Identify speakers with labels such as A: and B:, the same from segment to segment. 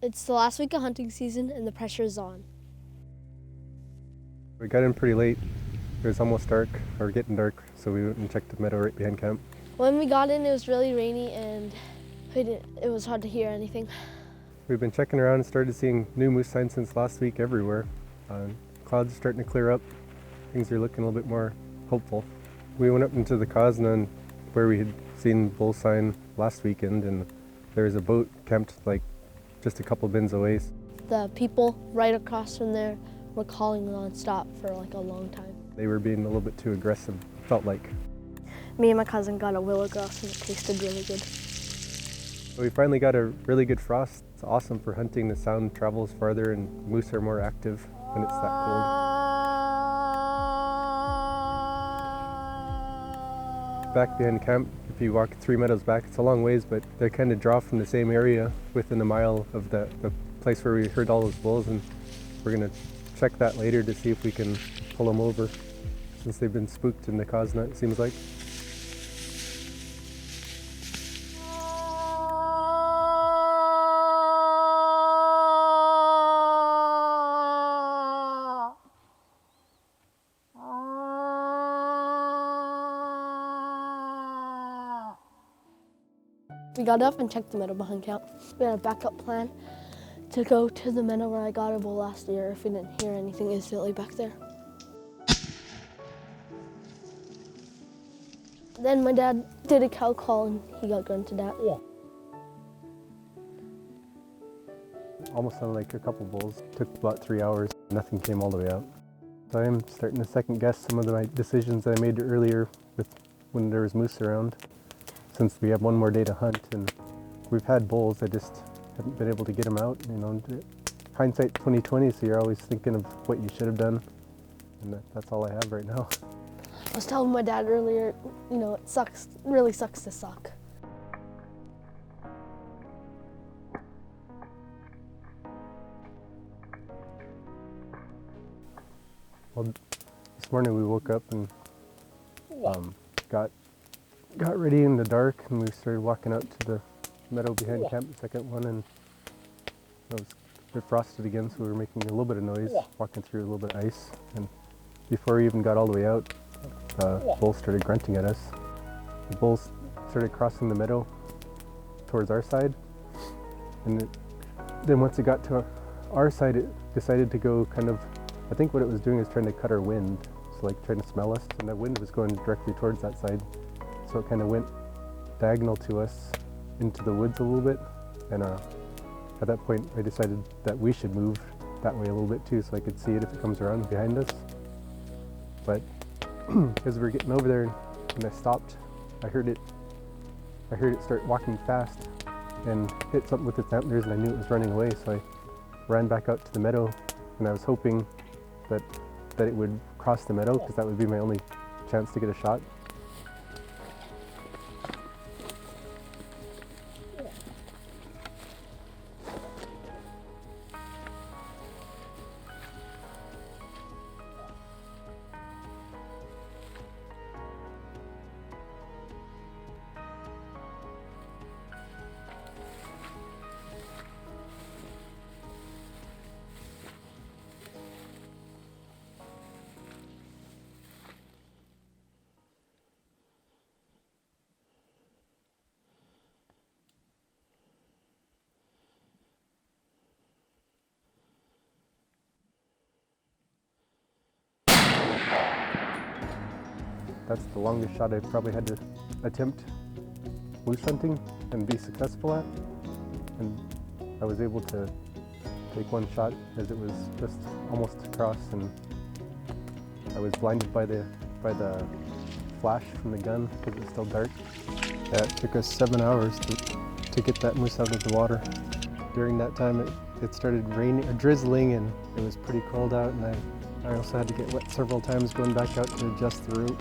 A: It's the last week of hunting season and the pressure is on.
B: We got in pretty late. It was almost dark, or getting dark, so we went and checked the meadow right behind camp.
A: When we got in, it was really rainy and it was hard to hear anything.
B: We've been checking around and started seeing new moose signs since last week everywhere. Clouds are starting to clear up. Things are looking a little bit more hopeful. We went up into the Cosna and where we had seen bull sign last weekend, and there was a boat camped like just a couple bins away.
A: The people right across from there were calling nonstop for like a long time.
B: They were being a little bit too aggressive, felt like.
A: Me and my cousin got a willow grouse and it tasted really good.
B: We finally got a really good frost. It's awesome for hunting. The sound travels farther and moose are more active when it's that cold. Back behind camp, if you walk 3 meadows back, it's a long ways, but they kind of draw from the same area within a mile of the place where we heard all those bulls, and we're going to check that later to see if we can pull them over, since they've been spooked in the Cosna, it seems like.
A: We got up and checked the meadow behind camp. We had a backup plan to go to the meadow where I got a bull last year if we didn't hear anything instantly back there. Then my dad did a cow call and he got grunted at. Yeah.
B: Almost sounded like a couple bulls. Took about 3 hours. Nothing came all the way out. So I am starting to second guess some of my decisions that I made earlier when there was moose around. Since we have one more day to hunt and we've had bulls, I just haven't been able to get them out. You know, hindsight 2020, so you're always thinking of what you should have done, and that's all I have right now.
A: I was telling my dad earlier, you know, it sucks, really sucks to suck.
B: Well, this morning we woke up and got ready in the dark, and we started walking out to the meadow behind camp, the second one, and it frosted again, so we were making a little bit of noise, walking through a little bit of ice, and before we even got all the way out, the bulls started grunting at us. The bulls started crossing the meadow towards our side, and then once it got to our side, it decided to go kind of, I think what it was doing is trying to cut our wind, so like trying to smell us, and the wind was going directly towards that side. So it kind of went diagonal to us into the woods a little bit, and at that point I decided that we should move that way a little bit too, so I could see it if it comes around behind us. But as we were getting over there and I stopped, I heard it start walking fast and hit something with its antlers, and I knew it was running away, so I ran back out to the meadow, and I was hoping that it would cross the meadow, because that would be my only chance to get a shot. That's the longest shot I've probably had to attempt moose hunting and be successful at. And I was able to take one shot as it was just almost across, and I was blinded by the flash from the gun because it was still dark. Yeah, it took us 7 hours to get that moose out of the water. During that time it started raining, drizzling, and it was pretty cold out, and I also had to get wet several times going back out to adjust the route.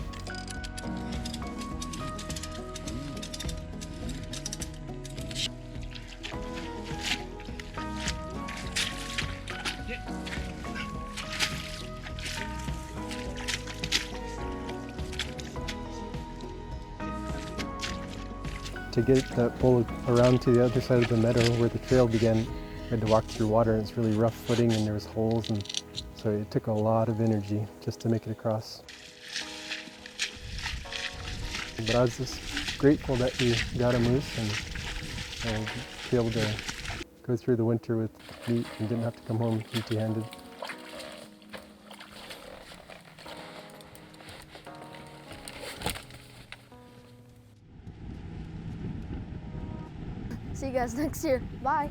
B: To get that bull around to the other side of the meadow where the trail began, had to walk through water and it's really rough footing and there was holes, and so it took a lot of energy just to make it across. But I was just grateful that we got a moose and be able to go through the winter with meat and didn't have to come home empty-handed.
A: See you guys next year. Bye.